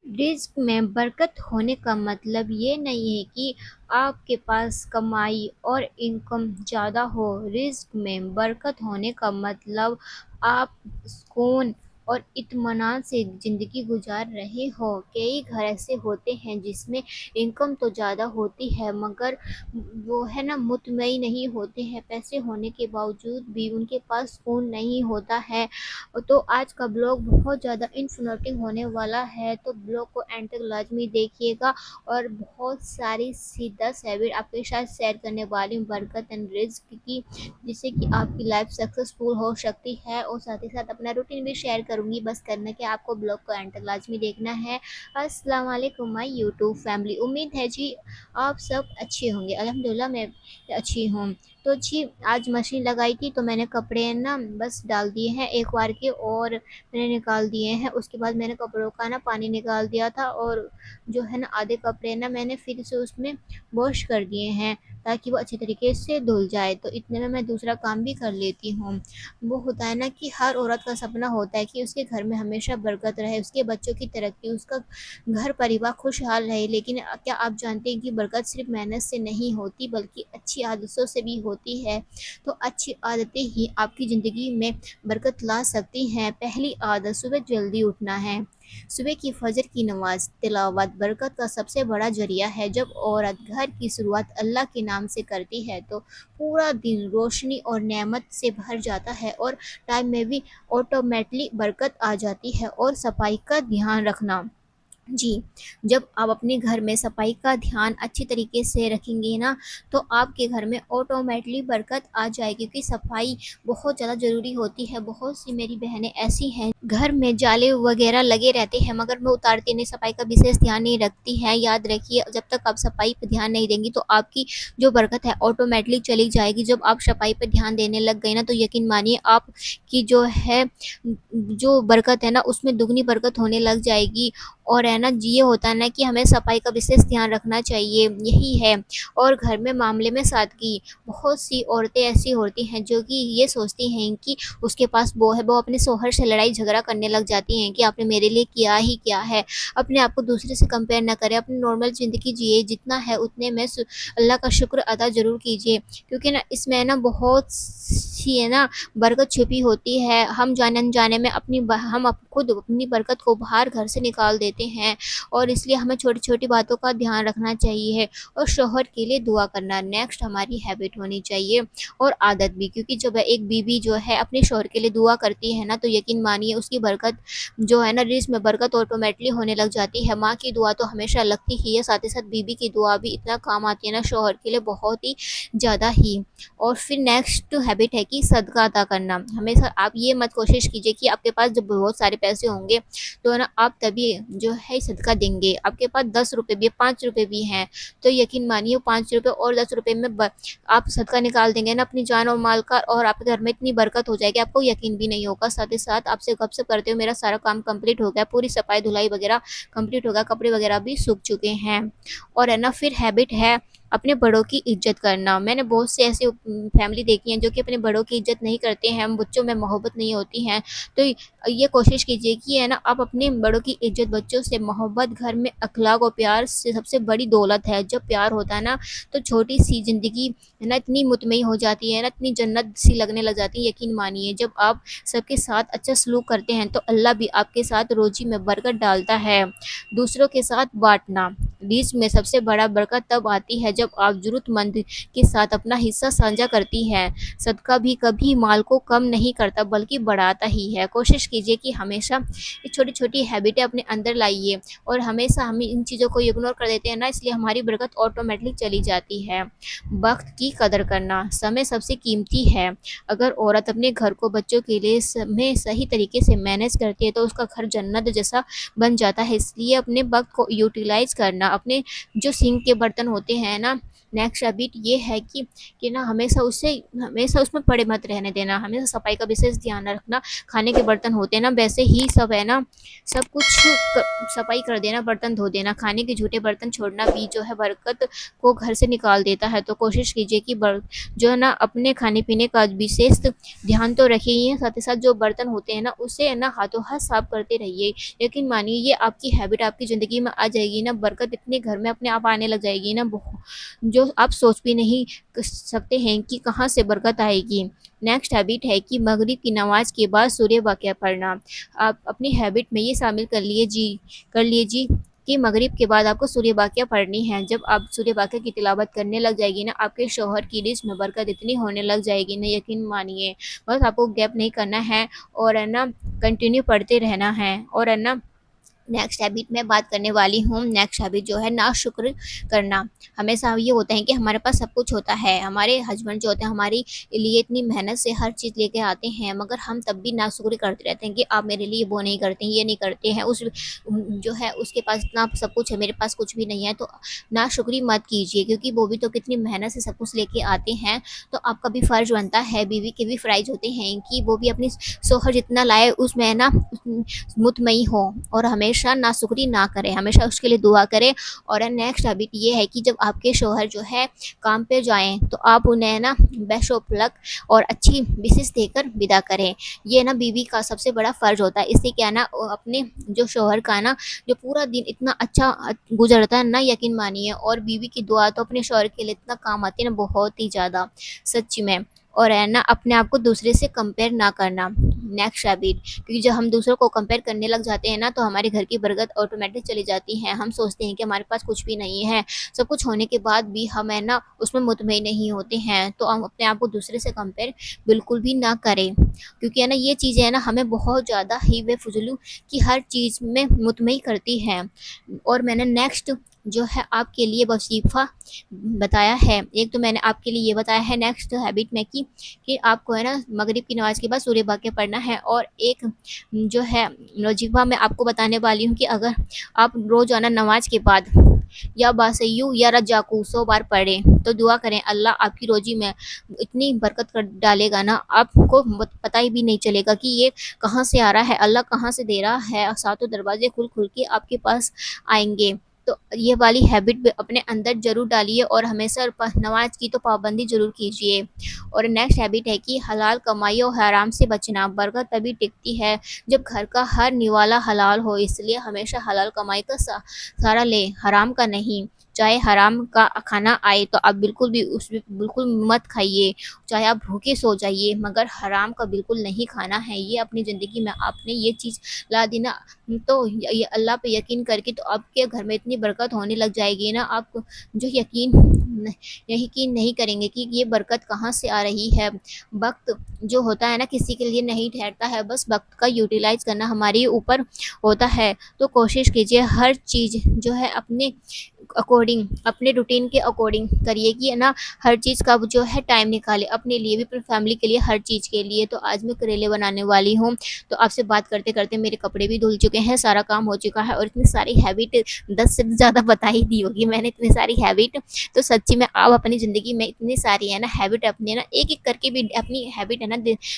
रिज़्क में बरकत होने का मतलब ये नहीं है कि आपके पास कमाई और इनकम ज़्यादा हो। रिज़्क में बरकत होने का मतलब आप सुकून और इत्मीनान से ज़िंदगी गुज़ार रहे हो। कई घर ऐसे होते हैं जिसमें इनकम तो ज़्यादा होती है मगर वो है ना मुतमईन नहीं होते हैं। पैसे होने के बावजूद भी उनके पास सुकून नहीं होता है। तो आज का ब्लॉग बहुत ज़्यादा इन्फॉर्मेटिव होने वाला है, तो ब्लॉग को एंड तक लाजमी देखिएगा और बहुत सारी सी 10 हैबिट आपके साथ शेयर करने वाली हूँ बरकत एंड रिज़्क की, जिससे कि आपकी लाइफ सक्सेसफुल हो सकती है। और साथ ही साथ अपना रूटीन भी शेयर करूँगी, बस करना क्या आपको ब्लॉग को एंड तक लाजमी देखना है। अस्सलाम वालेकुम माय यूट्यूब फैमिली, उम्मीद है जी आप सब अच्छे होंगे। अल्हम्दुलिल्लाह मैं अच्छी हूँ। तो जी आज मशीन लगाई थी तो मैंने कपड़े ना बस डाल दिए हैं एक बार के और मैंने निकाल दिए हैं। उसके बाद मैंने कपड़ों का ना पानी निकाल दिया था और जो है ना आधे कपड़े ना मैंने फिर से उसमें वॉश कर दिए हैं ताकि वो अच्छे तरीके से धुल जाए। तो इतने में मैं दूसरा काम भी कर लेती हूँ। वो होता है ना कि हर औरत का सपना होता है कि उसके घर में हमेशा बरकत रहे, उसके बच्चों की तरक्की, उसका घर परिवार खुशहाल रहे। लेकिन क्या आप जानते हैं कि बरकत सिर्फ मेहनत से नहीं होती बल्कि अच्छी आदतों से भी होती है। तो अच्छी आदतें ही आपकी ज़िंदगी में बरकत ला सकती हैं। पहली आदत सुबह जल्दी उठना है। सुबह की फजर की नमाज तिलावत बरकत का सबसे बड़ा जरिया है। जब औरत घर की शुरुआत अल्लाह के नाम से करती है तो पूरा दिन रोशनी और नेमत से भर जाता है और टाइम में भी ऑटोमेटिकली बरकत आ जाती है। और सफाई का ध्यान रखना जी, जब आप अपने घर में सफाई का ध्यान अच्छी तरीके से रखेंगे ना, तो आपके घर में ऑटोमेटिकली बरकत आ जाएगी क्योंकि सफाई बहुत ज़्यादा ज़रूरी होती है। बहुत सी मेरी बहनें ऐसी हैं, घर में जाले वगैरह लगे रहते हैं मगर वो उतारती नहीं, सफाई का विशेष ध्यान नहीं रखती हैं। याद रखिए जब तक आप सफाई पे ध्यान नहीं देंगी तो आपकी जो बरकत है ऑटोमेटिकली चली जाएगी। जब आप सफाई पे ध्यान देने लग गए ना तो यकीन मानिए आपकी जो है जो बरकत है ना उसमें दुगनी बरकत होने लग जाएगी। और है ना ये होता है ना कि हमें सफाई का विशेष ध्यान रखना चाहिए, यही है। और घर में मामले में सादगी, बहुत सी औरतें ऐसी होती हैं जो कि ये सोचती हैं कि उसके पास वो है, वो अपने शौहर से लड़ाई झगड़ा करने लग जाती हैं कि आपने मेरे लिए किया ही क्या है। अपने आप को दूसरे से कंपेयर ना करें, अपनी नॉर्मल ज़िंदगी जिए, जितना है उतने में अल्लाह का शुक्र अदा ज़रूर कीजिए क्योंकि ना इसमें ना बहुत सी है ना बरकत छुपी होती है। हम जाने अनजाने में हम खुद अपनी बरकत को बाहर घर से निकाल देते हैं और इसलिए हमें छोटी-छोटी बातों का ध्यान रखना चाहिए और शौहर के लिए दुआ करना नेक्स्ट हमारी हैबिट होनी चाहिए और आदत भी, क्योंकि जब एक बीवी जो है अपने शौहर के लिए दुआ करती है ना तो यकीन मानिए उसकी बरकत जो है ना रिज़्क में बरकत ऑटोमेटिकली होने लग जाती है। माँ की दुआ तो हमेशा लगती ही है, साथ ही साथ बीवी की दुआ भी इतना काम आती है ना शौहर के लिए बहुत ही ज़्यादा ही। और फिर नेक्स्ट हैबिट है कि सदका अता करना। हमेशा आप ये मत कोशिश कीजिए कि आपके पास जब बहुत सारे पैसे होंगे तो ना आप तभी जो है सदका देंगे। आपके पास 10 रुपये भी 5 रुपये भी हैं तो यकीन मानिए 5 रुपये और 10 रुपये में आप सदका निकाल देंगे ना अपनी जान और माल का, और आपके घर में इतनी बरकत हो जाएगी आपको यकीन भी नहीं होगा। साथ ही साथ आपसे गपशप करते हुए मेरा सारा काम कंप्लीट हो गया, पूरी सफाई धुलाई वगैरह कंप्लीट हो गया, कपड़े वगैरह भी सूख चुके हैं। और है ना फिर हैबिट है अपने बड़ों की इज़्ज़त करना। मैंने बहुत से ऐसे फैमिली देखी हैं जो कि अपने बड़ों की इज़्ज़त नहीं करते हैं, बच्चों में मोहब्बत नहीं होती है। तो ये कोशिश कीजिए कि है ना आप अपने बड़ों की इज़्ज़त, बच्चों से मोहब्बत, घर में अखलाक और प्यार से सबसे बड़ी दौलत है। जब प्यार होता है ना तो छोटी-सी ज़िंदगी है ना इतनी मुतमईन हो जाती है ना, इतनी जन्नत सी लगने लग जाती है। यकीन मानिए जब आप सबके साथ अच्छा सलूक करते हैं तो अल्लाह भी आपके साथ रोज़ी में बरकत डालता है। दूसरों के साथ बाँटना, रिज़्क में सबसे बड़ा बरकत तब आती है जब आप ज़रूरतमंद के साथ अपना हिस्सा साझा करती हैं। सदका भी कभी माल को कम नहीं करता बल्कि बढ़ाता ही है। कोशिश कीजिए कि हमेशा ये छोटी-छोटी हैबिटें अपने अंदर लाइए और हमेशा हम इन चीज़ों को इग्नोर कर देते हैं ना इसलिए हमारी बरकत ऑटोमेटिकली चली जाती है। वक़्त की कदर करना, समय सबसे कीमती है। अगर औरत अपने घर को बच्चों के लिए समय सही तरीके से मैनेज करती है तो उसका घर जन्नत जैसा बन जाता है। इसलिए अपने वक़्त को यूटिलाइज़ करना करना। अपने जो सिंक के बर्तन होते हैं ना, नेक्स्ट हैबिट ये है कि ना हमेशा उसमें पड़े मत रहने देना, हमेशा सफाई का विशेष ध्यान रखना। खाने के बर्तन होते हैं ना, वैसे ही सब है ना, सब कुछ सफाई कर देना, बर्तन धो देना। खाने के झूठे बर्तन छोड़ना भी जो है बरकत को घर से निकाल देता है। तो कोशिश कीजिए कि जो है ना अपने खाने पीने का विशेष ध्यान तो रखिए ही, साथ ही साथ जो बर्तन होते हैं ना उसे है ना हाथों हाथ साफ करते रहिए। यकीन मानिए ये आपकी हैबिट आपकी ज़िंदगी में आ जाएगी ना, बरकत इतने घर में अपने आप आने लग जाएगी ना, जो आप सोच भी नहीं सकते हैं कि कहाँ से बरकत आएगी। नेक्स्ट हैबिट है कि मगरिब की नमाज के बाद सूर्य वाक़या पढ़ना। आप अपनी हैबिट में ये शामिल कर लीजिए कि मगरिब के बाद आपको सूर्य वाक़या पढ़नी है। जब आप सूर्य वाक़या की तिलावत करने लग जाएगी ना, आपके शौहर की रिज़्क में बरकत इतनी होने लग जाएगी ना, यकीन मानिए। बस आपको गैप नहीं करना है और है ना कंटिन्यू पढ़ते रहना है। और है ना नेक्स्ट हैबिट मैं बात करने वाली हूँ, नेक्स्ट हैबिट जो है नाशुक्र करना। हमेशा ये होता है कि हमारे पास सब कुछ होता है, हमारे हस्बैंड जो होते हैं हमारे लिए इतनी मेहनत से हर चीज़ लेके आते हैं, मगर हम तब भी नाशुक्र करते रहते हैं कि आप मेरे लिए वो नहीं करते हैं, ये नहीं करते हैं। उस जो है उसके पास इतना सब कुछ है, मेरे पास कुछ भी नहीं है। तो नाशुक्री मत कीजिए, क्योंकि वो भी तो कितनी मेहनत से सब कुछ लेके आते हैं। तो आपका भी फ़र्ज़ बनता है, बीवी के भी फ़राइज़ होते हैं कि वो भी अपनी शौहर जितना लाए उसमें ना मुतमई हो और हमेशा नाशुक्री ना करें, हमेशा उसके लिए दुआ करें। और नेक्स्ट हैबिट ये है कि जब आपके शौहर जो है काम पे जाएँ तो आप उन्हें ना बेस्ट ऑफ लक और अच्छी विशेष देकर विदा करें। ये ना बीवी का सबसे बड़ा फ़र्ज़ होता है। इससे क्या है ना अपने जो शौहर का ना जो पूरा दिन इतना अच्छा गुज़रता है ना, यकीन मानिए। और बीवी की दुआ तो अपने शौहर के लिए इतना काम आती है ना, बहुत ही ज़्यादा, सच में। और है ना अपने आप को दूसरे से कंपेयर ना करना, नेक्स्ट हैबिट। क्योंकि जब हम दूसरों को कंपेयर करने लग जाते हैं ना, तो हमारे घर की बरकत ऑटोमेटिक चली जाती है। हम सोचते हैं कि हमारे पास कुछ भी नहीं है, सब कुछ होने के बाद भी हम है ना उसमें मुतमईन नहीं होते हैं। तो हम अपने आप को दूसरे से कंपेयर बिल्कुल भी ना करें, क्योंकि है ना ये चीज़ें है ना हमें बहुत ज़्यादा ही बेफजूल की हर चीज़ में मुतमई करती हैं। और मैंने नेक्स्ट जो है आपके लिए वजीफ़ा बताया है, एक तो मैंने आपके लिए ये बताया है नेक्स्ट हैबिट में कि आपको है ना मगरिब की नमाज़ के बाद सूर्य वाक़या पढ़ना है। और एक जो है वजीफ़ा मैं आपको बताने वाली हूँ कि अगर आप रोज़ाना नमाज के बाद या बासय्यू या रज्जाकू 100 बार पढ़ें तो दुआ करें, अल्लाह आपकी रोज़ी में इतनी बरकत कर डालेगा ना, आपको पता ही भी नहीं चलेगा कि ये कहाँ से आ रहा है, अल्लाह कहाँ से दे रहा है। सातों दरवाजे खुल के आपके पास आएंगे। तो ये वाली हैबिट भी अपने अंदर ज़रूर डालिए और हमेशा नमाज की तो पाबंदी ज़रूर कीजिए। और नेक्स्ट हैबिट है कि हलाल कमाई और हराम से बचना। बरकत तभी टिकती है जब घर का हर निवाला हलाल हो, इसलिए हमेशा हलाल कमाई का सहारा लें, हराम का नहीं। चाहे हराम का खाना आए तो आप बिल्कुल मत खाइए, चाहे आप भूखे सो जाइए, मगर हराम का बिल्कुल नहीं खाना है। ये अपनी ज़िंदगी में आपने ये चीज़ ला दी ना, तो ये अल्लाह पे यकीन करके तो आपके घर में इतनी बरकत होने लग जाएगी ना, आप जो यकीन नहीं करेंगे कि ये बरकत कहाँ से आ रही है। वक़्त जो होता है ना किसी के लिए नहीं ठहरता है, बस वक़्त का यूटिलाइज़ करना हमारे ऊपर होता है। तो कोशिश कीजिए हर चीज़ जो है अपने अकॉर्डिंग, अपने रूटीन के अकॉर्डिंग करिए कि है ना हर चीज़ का जो है टाइम निकालें अपने लिए भी, अपनी फैमिली के लिए, हर चीज़ के लिए। तो आज मैं करेले बनाने वाली हूँ, तो आपसे बात करते-करते मेरे कपड़े भी धुल चुके हैं, सारा काम हो चुका है। और इतनी सारी हैबिट 10 से भी ज़्यादा बता ही दी होगी मैंने, इतनी सारी हैबिट। तो सच्ची में आप अपनी ज़िंदगी में इतनी सारी है ना हैबिट अपनी है ना एक-एक करके भी अपनी हैबिट है ना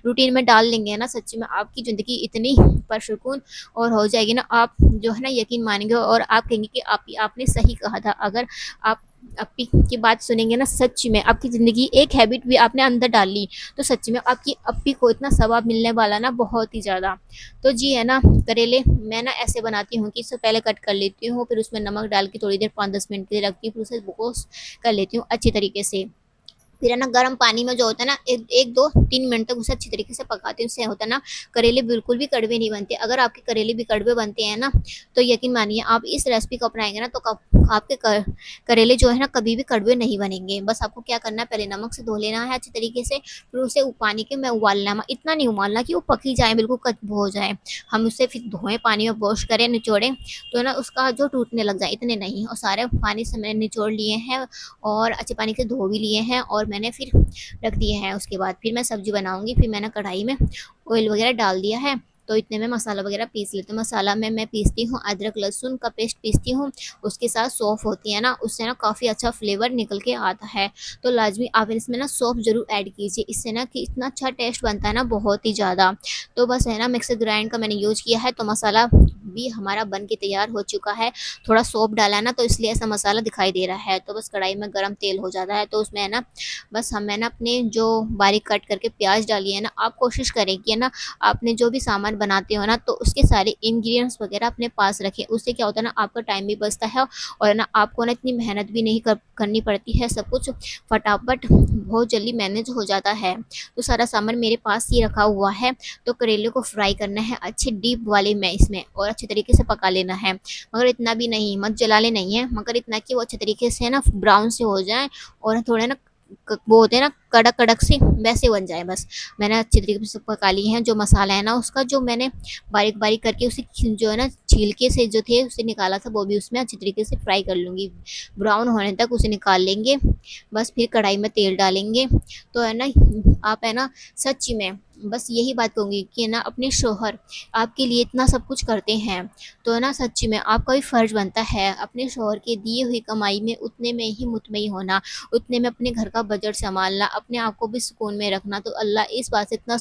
रूटीन में डाल लेंगे ना, सच्ची में आपकी ज़िंदगी इतनी पुरसुकून और हो जाएगी ना, आप जो है ना यकीन मानेंगे और आप कहेंगे कि आपने सही कहा था। अगर आप अपनी की बात सुनेंगे ना, सच में आपकी ज़िंदगी एक हैबिट भी आपने अंदर डाल ली तो सच में आपकी अपी को इतना सवाब मिलने वाला ना, बहुत ही ज़्यादा। तो जी है ना करेले मैं ना ऐसे बनाती हूँ कि इससे पहले कट कर लेती हूँ, फिर उसमें नमक डाल के थोड़ी देर 5-10 मिनट के लिए रखती हूँ, फिर उसे वॉश कर लेती हूँ अच्छी तरीके से। फिर है ना गर्म पानी में जो होता है ना 1-2-3 मिनट तक उसे अच्छी तरीके से पकाती हूँ। उससे होता है ना करेले बिल्कुल भी कड़वे नहीं बनते। अगर आपके करेले भी कड़वे बनते हैं ना, तो यकीन मानिए आप इस रेसिपी को अपनाएंगे ना, तो आपके करेले जो है ना कभी भी कड़वे नहीं बनेंगे। बस आपको क्या करना है, पहले नमक से धो लेना है अच्छी तरीके से, फिर उसे पानी के में उबालना है। इतना नहीं उबालना कि वो पकी जाए, बिल्कुल वो हो जाए। हम उसे फिर धोएं, पानी में वॉश करें, निचोड़ें, तो ना उसका जो टूटने लग जाए, इतने नहीं। और सारे पानी से मैंने निचोड़ लिए हैं और अच्छे पानी से धो भी लिए हैं और मैंने फिर रख दिए हैं। उसके बाद फिर मैं सब्ज़ी बनाऊँगी। फिर मैंने कढ़ाई में ऑयल वगैरह डाल दिया है तो इतने में मसाला वगैरह पीस लेते हैं। मसाला में मैं पीसती हूँ अदरक लहसुन का पेस्ट पीसती हूँ, उसके साथ सौंफ होती है ना, उससे ना काफ़ी अच्छा फ्लेवर निकल के आता है। तो लाजमी आप इसमें ना सौंफ ज़रूर ऐड कीजिए, इससे ना कि इतना अच्छा टेस्ट बनता है ना, बहुत ही ज़्यादा। तो बस है ना मिक्सर ग्राइंड का मैंने यूज़ किया है, तो मसाला भी हमारा बन के तैयार हो चुका है। थोड़ा सौंफ डाला है ना, तो इसलिए ऐसा मसाला दिखाई दे रहा है। तो बस कढ़ाई में गरम तेल हो जाता है, तो उसमें है ना बस हमें ना अपने जो बारीक कट करके प्याज डाली है ना, आप कोशिश करें कि है ना आपने जो भी सामान बनाते हो ना, तो उसके सारे इंग्रेडिएंट्स वगैरह अपने पास रखें। उससे क्या होता है ना, आपका टाइम भी बचता है और है ना आपको ना इतनी मेहनत भी नहीं करनी पड़ती है, सब कुछ फटाफट बहुत जल्दी मैनेज हो जाता है। तो सारा सामान मेरे पास ही रखा हुआ है। तो करेले को फ्राई करना है अच्छे डीप वाले में इसमें, और अच्छे तरीके से पका लेना है, मगर इतना भी नहीं, मत जलाले नहीं है, मगर इतना कि वो अच्छे तरीके से ना ब्राउन से हो जाए और थोड़े ना वो होते हैं ना कड़क कड़क सी, वैसे बन जाए बस। मैंने अच्छी तरीके से पका ली है। जो मसाला है ना उसका, जो मैंने बारीक बारीक करके उसे जो है ना छिलके से जो थे उसे निकाला था, वो भी उसमें अच्छी तरीके से फ्राई कर लूँगी, ब्राउन होने तक उसे निकाल लेंगे। बस फिर कढ़ाई में तेल डालेंगे। तो है ना आप है ना सच्ची में बस यही बात कहूँगी कि ना अपने शोहर आपके लिए इतना सब कुछ करते हैं, तो है ना सच्ची में आपका भी फ़र्ज़ बनता है अपने शोहर के दिए हुई कमाई में उतने में ही मुतमई होना, उतने में अपने घर का बजट सँभालना, अपने आप को भी सुकून में रखना। तो अल्लाह इस बात से इतना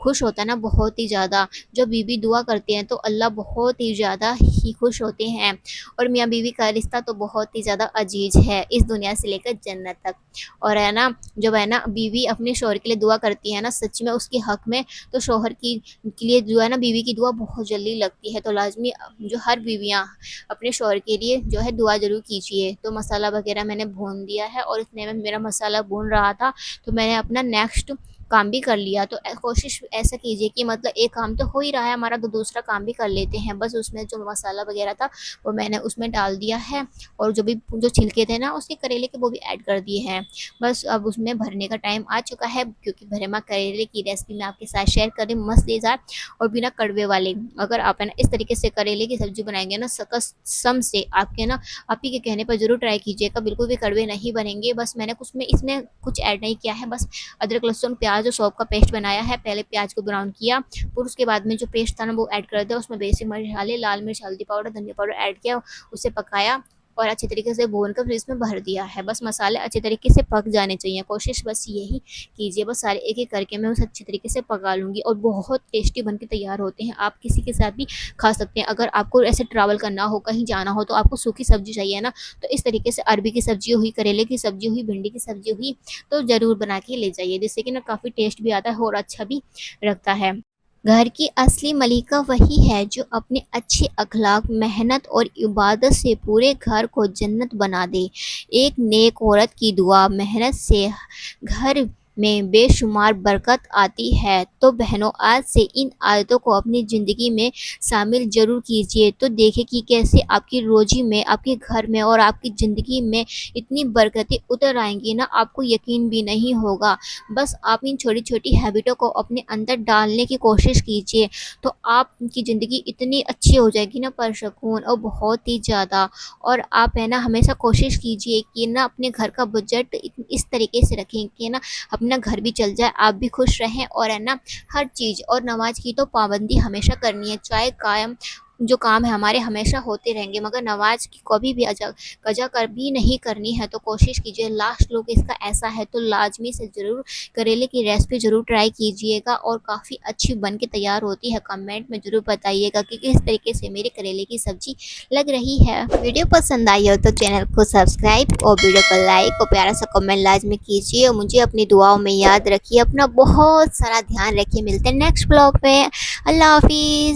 खुश होता है ना, बहुत ही ज़्यादा। जो बीवी दुआ करते हैं तो अल्लाह बहुत ही ज़्यादा ही खुश होते हैं। और मियाँ बीवी का रिश्ता तो बहुत ही ज़्यादा अजीज़ है, इस दुनिया से लेकर जन्नत तक। और है ना जब है ना बीवी अपने शौहर के लिए दुआ करती है ना, सच में उसके हक़ में, तो शौहर की के लिए जो है ना बीवी की दुआ बहुत जल्दी लगती है। तो लाज़मी जो हर बीवियाँ अपने शौहर के लिए जो है दुआ ज़रूर कीजिए। तो मसाला वग़ैरह मैंने भून दिया है, और इतने में मेरा मसाला भून रहा था, तो मैंने अपना नेक्स्ट काम भी कर लिया। तो कोशिश ऐसा कीजिए कि मतलब एक काम तो हो ही रहा है हमारा, तो दूसरा काम भी कर लेते हैं। बस उसमें जो मसाला वग़ैरह था वो मैंने उसमें डाल दिया है, और जो छिलके थे ना उसके करेले के वो भी ऐड कर दिए हैं। बस अब उसमें भरने का टाइम आ चुका है, क्योंकि भरे हुए करेले की रेसिपी मैं आपके साथ शेयर कर रही हूँ, मज़ेदार और बिना कड़वे वाले। अगर आप है ना इस तरीके से करेले की सब्ज़ी बनाएँगे ना, कसम से आपके ना आप ही के कहने पर ज़रूर ट्राई कीजिएगा, बिल्कुल भी कड़वे नहीं बनेंगे। बस मैंने कुछ में इसमें कुछ ऐड नहीं किया है, बस अदरक, लहसुन, प्याज़ और सौंफ का पेस्ट बनाया है। पहले प्याज़ को ब्राउन किया, फिर उसके बाद में जो पेस्ट था ना वो ऐड कर दिया। उसमें बेसिक मसाले, लाल मिर्च, हल्दी पाउडर, धनिया पाउडर ऐड किया, उसे पकाया और अच्छे तरीके से भून कर फिर इसमें भर दिया है। बस मसाले अच्छे तरीके से पक जाने चाहिए, कोशिश बस यही कीजिए। बस सारे एक-एक करके मैं उसे अच्छे तरीके से पका लूँगी, और बहुत टेस्टी बन के तैयार होते हैं। आप किसी के साथ भी खा सकते हैं। अगर आपको ऐसे ट्रैवल करना हो, कहीं जाना हो, तो आपको सूखी सब्ज़ी चाहिए ना, तो इस तरीके से अरबी की सब्ज़ी हुई, करेले की सब्ज़ी हुई, भिंडी की सब्ज़ी हुई, तो ज़रूर बना के ले जाइए, जिससे कि ना काफ़ी टेस्ट भी आता है और अच्छा भी लगता है। घर की असली मलिका वही है जो अपने अच्छे अखलाक, मेहनत और इबादत से पूरे घर को जन्नत बना दे। एक नेक औरत की दुआ, मेहनत से घर में बेशुमार बरकत आती है। तो बहनों, आज से इन आयतों को अपनी ज़िंदगी में शामिल ज़रूर कीजिए, तो देखें कि कैसे आपकी रोज़ी में, आपके घर में और आपकी ज़िंदगी में इतनी बरकतें उतर आएँगी ना, आपको यकीन भी नहीं होगा। बस आप इन छोटी-छोटी हैबिटों को अपने अंदर डालने की कोशिश कीजिए, तो आपकी ज़िंदगी इतनी अच्छी हो जाएगी ना, पुरसुकून और बहुत ही ज़्यादा। और आप है ना हमेशा कोशिश कीजिए कि ना अपने घर का बजट इस तरीके से रखें कि ना अपना घर भी चल जाए, आप भी खुश रहें, और है ना हर चीज़। और नमाज की तो पाबंदी हमेशा करनी है, चाहे कायम जो काम है हमारे हमेशा होते रहेंगे, मगर नमाज की कभी भी कज़ा कभी नहीं करनी है। तो कोशिश कीजिए। लास्ट लुक इसका ऐसा है, तो लाजमी से ज़रूर करेले की रेसिपी ज़रूर ट्राई कीजिएगा, और काफ़ी अच्छी बन के तैयार होती है। कमेंट में ज़रूर बताइएगा कि किस तरीके से मेरे करेले की सब्ज़ी लग रही है। वीडियो पसंद आई हो तो चैनल को सब्सक्राइब और वीडियो को लाइक और प्यारा सा कमेंट लाजमी कीजिए, और मुझे अपनी दुआओं में याद रखिए। अपना बहुत सारा ध्यान रखिए। मिलते हैं नेक्स्ट ब्लॉग में। अल्लाह हाफिज़।